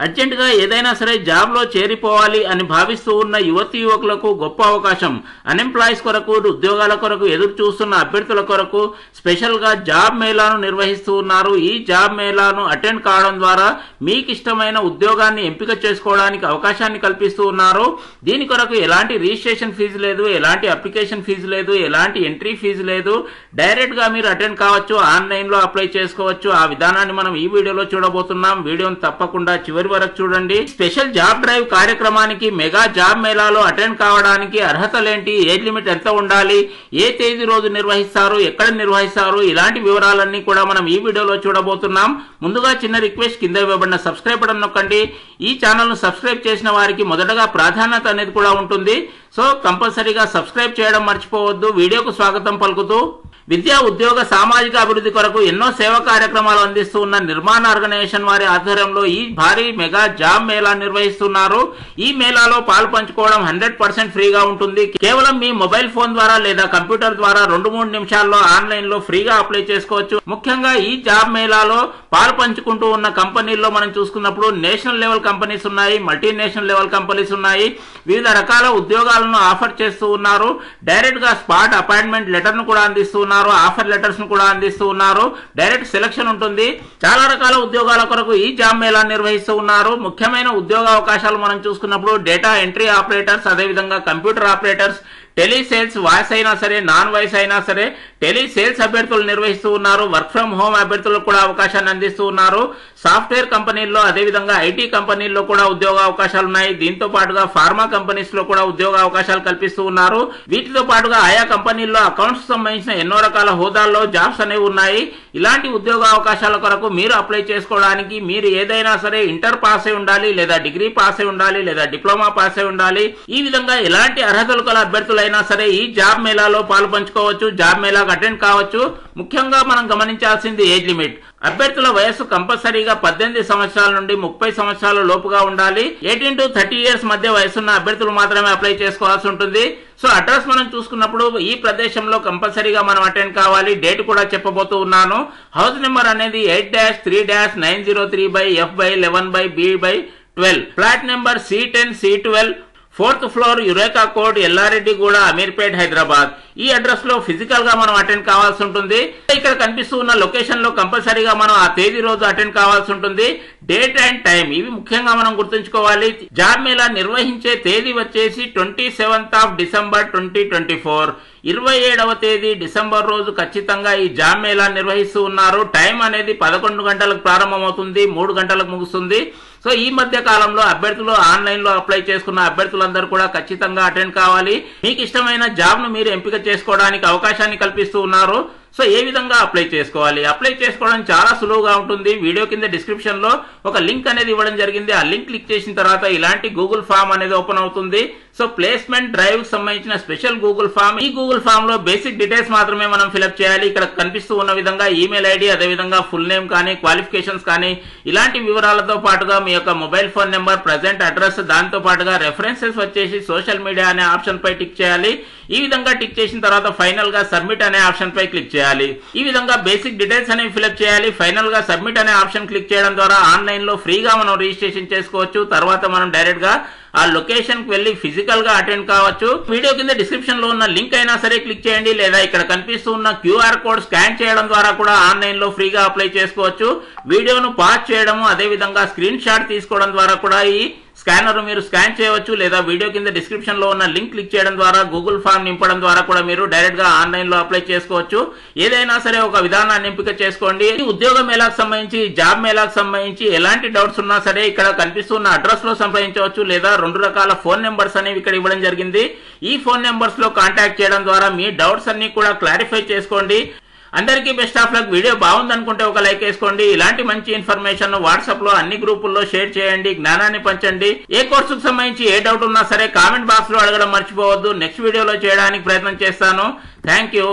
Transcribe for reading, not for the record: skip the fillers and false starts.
అర్జెంటుగా ఏదైనా సరే జాబ్లో చేరిపోవాలి అని భావిస్తూ ఉన్న యువతీ యువకులకు గొప్ప అవకాశం. అన్ఎంప్లాయీస్ కొరకు, ఉద్యోగాల కొరకు ఎదురు చూస్తున్న అభ్యర్థుల కొరకు స్పెషల్గా జాబ్ మేళాను నిర్వహిస్తూ ఉన్నారు. ఈ జాబ్ మేళాను అటెండ్ కావడం ద్వారా మీకు ఇష్టమైన ఉద్యోగాన్ని ఎంపిక చేసుకోవడానికి అవకాశాన్ని కల్పిస్తూ ఉన్నారు. దీని కొరకు ఎలాంటి రిజిస్ట్రేషన్ ఫీజు లేదు, ఎలాంటి అప్లికేషన్ ఫీజు లేదు, ఎలాంటి ఎంట్రీ ఫీజు లేదు. డైరెక్ట్గా మీరు అటెండ్ కావచ్చు, ఆన్లైన్లో అప్లై చేసుకోవచ్చు. ఆ విధానాన్ని మనం ఈ వీడియోలో చూడబోతున్నాం. వీడియోను తప్పకుండా చివరి వరకు చూడండి. స్పెషల్ జాబ్ డ్రైవ్ కార్యక్రమానికి మెగా జాబ్ మేళాలో అటెండ్ కావడానికి అర్హతలేంటి, ఏజ్ లిమిట్ ఎంత ఉండాలి, ఏ తేదీ రోజు నిర్వహిస్తారు, ఎక్కడ నిర్వహిస్తారు, ఇలాంటి వివరాలన్నీ కూడా మనం ఈ వీడియోలో చూడబోతున్నాం. ముందుగా చిన్న రిక్వెస్ట్, కింద ఇవ్వబడిన సబ్స్క్రైబ్ బటన్ నొక్కండి. ఈ ఛానల్ ను సబ్స్క్రైబ్ చేసిన వారికి మొదటగా ప్రాధాన్యత అనేది కూడా ఉంటుంది. సో కంపల్సరీగా సబ్స్క్రైబ్ చేయడం మర్చిపోవద్దు. వీడియోకు స్వాగతం పలుకుతూ, విద్యా, ఉద్యోగ, సామాజిక అభివృద్ధి కొరకు ఎన్నో సేవా కార్యక్రమాలు అందిస్తూ ఉన్న నిర్మాణ ఆర్గనైజేషన్ వారి ఆధ్వర్యంలో ఈ భారీ మెగా జాబ్ మేళా నిర్వహిస్తున్నారు. ఈ మేళాలో పాలు పంచుకోవడం 100% ఫ్రీగా ఉంటుంది. కేవలం మీ మొబైల్ ఫోన్ ద్వారా లేదా కంప్యూటర్ ద్వారా 2-3 నిమిషాల్లో ఆన్లైన్ లో ఫ్రీగా అప్లై చేసుకోవచ్చు. ముఖ్యంగా ఈ జాబ్ మేళాలో పాలు పంచుకుంటూ ఉన్న కంపెనీల్లో మనం చూసుకున్నప్పుడు నేషనల్ లెవెల్ కంపెనీస్ ఉన్నాయి, మల్టీనేషనల్ లెవెల్ కంపెనీస్ ఉన్నాయి. వివిధ రకాల ఉద్యోగాలను ఆఫర్ చేస్తూ ఉన్నారు. డైరెక్ట్ గా స్పాట్ అపాయింట్మెంట్ లెటర్ ను కూడా అందిస్తూ ఉన్నారు. ఆఫర్ లెటర్స్ ను కూడా అందిస్తూ ఉన్నారు. డైరెక్ట్ సెలక్షన్ ఉంటుంది. చాలా రకాల ఉద్యోగాల కొరకు ఈ జాబ్ మేళా నిర్వహిస్తూ ఉన్నారు. ముఖ్యమైన ఉద్యోగ అవకాశాలు మనం చూసుకున్నప్పుడు డేటా ఎంట్రీ ఆపరేటర్స్, అదేవిధంగా computer operators, tele sales, voice అయినా సరే నాన్ వాయిస్ అయినా సరే టెలి సేల్స్ అభ్యర్థులు నిర్వహిస్తూ ఉన్నారు. వర్క్ ఫ్రం హోమ్ అభ్యర్థులకు కూడా అవకాశాన్ని అందిస్తూ ఉన్నారు. సాఫ్ట్వేర్ కంపెనీల్లో, అదేవిధంగా ఐటీ కంపెనీల్లో కూడా ఉద్యోగ అవకాశాలు ఉన్నాయి. దీంతో పాటుగా ఫార్మా కంపెనీస్ లో కూడా ఉద్యోగ అవకాశాలు కల్పిస్తూ ఉన్నారు. వీటితో పాటుగా ఆయా కంపెనీల్లో అకౌంట్స్ సంబంధించిన ఎన్నో రకాల హోదాల్లో జాబ్స్ అనేవి ఉన్నాయి. ఇలాంటి ఉద్యోగ అవకాశాల కొరకు మీరు అప్లై చేసుకోవడానికి మీరు ఏదైనా సరే ఇంటర్ పాస్ అయి ఉండాలి, లేదా డిగ్రీ పాస్ అయి ఉండాలి, లేదా డిప్లొమా పాస్ అయి ఉండాలి. ఈ విధంగా ఎలాంటి అర్హతలు గల అభ్యర్థులు అయినా సరే ఈ జాబ్ మేళాలో పాలు పంచుకోవచ్చు, జాబ్ మేళాకు అటెండ్ కావచ్చు. ముఖ్యంగా మనం గమనించాల్సింది ఏజ్ లిమిట్. అభ్యర్థుల వయస్సు కంపల్సరీగా 18 సంవత్సరాల నుండి 30 సంవత్సరాల లోపుగా ఉండాలి. 18 to 30 ఇయర్స్ మధ్య వయసున్న అభ్యర్థులు మాత్రమే అప్లై చేసుకోవాల్సి ఉంటుంది. సో అడ్రస్ మనం చూసుకున్నప్పుడు ఈ ప్రదేశంలో కంపల్సరీగా మనం అటెండ్ కావాలి. డేట్ కూడా చెప్పబోతూ ఉన్నాను. హౌస్ నెంబర్ అనేది 8-3-903/F/11/B/12. Flat number C10 C12, 4th floor, Eureka code, Yellareddyguda, Ameerpet, Hyderabad. ఈ అడ్రస్ లో ఫిజికల్ గా మనం అటెండ్ కావాల్సి ఉంటుంది. ఇక్కడ కనిపిస్తూ ఉన్న లొకేషన్ లో కంపల్సరీగా మనం ఆ తేదీ రోజు అటెండ్ కావాల్సి ఉంటుంది. డేట్ అండ్ టైం ఇవి ముఖ్యంగా మనం గుర్తుంచుకోవాలి. జాబ్ మేళా నిర్వహించే తేదీ వచ్చేసి 27th December 2024. 27వ తేదీ డిసెంబర్ రోజు ఖచ్చితంగా ఈ జాబ్ మేళా నిర్వహిస్తూ ఉన్నారు. టైం అనేది 11 గంటలకు ప్రారంభమవుతుంది, 3 గంటలకు ముగుస్తుంది. సో ఈ మధ్య కాలంలో అభ్యర్థులు ఆన్లైన్ లో అప్లై చేసుకున్న అభ్యర్థులందరూ కూడా ఖచ్చితంగా అటెండ్ కావాలి. మీకు ఇష్టమైన జాబ్ ను మీరు ఎంపిక చేసుకోవడానికి అవకాశాన్ని కల్పిస్తూ ఉన్నారు. సో ఏ విధంగా అప్లై చేసుకోవాలి? అప్లై చేసుకోవడం చాలా సులువుగా ఉంటుంది. వీడియో కింద డిస్క్రిప్షన్ లో ఒక లింక్ అనేది ఇవ్వడం జరిగింది. ఆ లింక్ క్లిక్ చేసిన తర్వాత ఇలాంటి గూగుల్ ఫామ్ అనేది ఓపెన్ అవుతుంది. సో ప్లేస్మెంట్ డ్రైవ్ కి సంబంధించిన స్పెషల్ గూగుల్ ఫామ్. ఈ గూగుల్ ఫామ్ లో బేసిక్ డీటెయిల్స్ మాత్రమే మనం ఫిల్అప్ చేయాలి. ఇక్కడ కనిపిస్తూ ఉన్న విధంగా ఈమెయిల్ ఐడి, అదేవిధంగా ఫుల్ నేమ్ కానీ, క్వాలిఫికేషన్స్ కానీ, ఇలాంటి వివరాలతో పాటుగా మీ యొక్క mobile phone number, present address, దాంతో పాటుగా రెఫరెన్సెస్ వచ్చేసి సోషల్ మీడియా అనే ఆప్షన్ పై టిక్ చేయాలి. ఈ విధంగా టిక్ చేసిన తర్వాత ఫైనల్ గా సబ్మిట్ అనే ఆప్షన్ పై క్లిక్ చేయాలి. ఈ విధంగా బేసిక్ డీటెయిల్స్ అనేవి ఫిల్అప్ చేయాలి. ఫైనల్ గా సబ్మిట్ అనే ఆప్షన్ క్లిక్ చేయడం ద్వారా ఆన్లైన్ లో ఫ్రీగా మనం రిజిస్ట్రేషన్ చేసుకోవచ్చు. తర్వాత మనం డైరెక్ట్ గా ఆ లొకేషన్ కి వెళ్లి ఫిజికల్ గా అటెండ్ కావచ్చు. వీడియో కింద డిస్క్రిప్షన్ లో ఉన్న లింక్ అయినా సరే క్లిక్ చేయండి, లేదా ఇక్కడ కనిపిస్తూ ఉన్న QR కోడ్ స్కాన్ చేయడం ద్వారా కూడా ఆన్లైన్ లో ఫ్రీగా అప్లై చేసుకోవచ్చు. వీడియోను పాజ్ చేయడము, అదే విధంగా స్క్రీన్ షాట్ తీసుకోవడం ద్వారా కూడా ఈ స్కానర్ మీరు స్కాన్ చేయవచ్చు, లేదా వీడియో కింద డిస్క్రిప్షన్ లో ఉన్న లింక్ క్లిక్ చేయడం ద్వారా గూగుల్ ఫామ్ నింపడం ద్వారా కూడా మీరు డైరెక్ట్ గా ఆన్లైన్ లో అప్లై చేసుకోవచ్చు. ఏదైనా సరే ఒక విధానాన్ని ఎంపిక చేసుకోండి. ఉద్యోగ మేళాకు సంబంధించి, జాబ్ మేళాకు సంబంధించి ఎలాంటి డౌట్స్ ఉన్నా సరే ఇక్కడ కనిపిస్తున్న అడ్రస్ లో సంప్రదించవచ్చు, లేదా 2 రకాల ఫోన్ నెంబర్స్ అనేవి ఇక్కడ ఇవ్వడం జరిగింది. ఈ ఫోన్ నెంబర్స్ లో కాంటాక్ట్ చేయడం ద్వారా మీ డౌట్స్ అన్ని కూడా క్లారిఫై చేసుకోండి. అందరికీ బెస్ట్ ఆఫ్ లక్. వీడియో బాగుందనుకుంటే ఒక లైక్ వేసుకోండి. ఇలాంటి మంచి ఇన్ఫర్మేషన్ వాట్సాప్ లో అన్ని గ్రూపుల్లో షేర్ చేయండి, జ్ఞానాన్ని పంచండి. ఏ కోర్సుకు సంబంధించి ఏ డౌట్ ఉన్నా సరే కామెంట్ బాక్స్ లో అడగడం మర్చిపోవద్దు. నెక్స్ట్ వీడియోలో చేయడానికి ప్రయత్నం చేస్తాను. Thank you.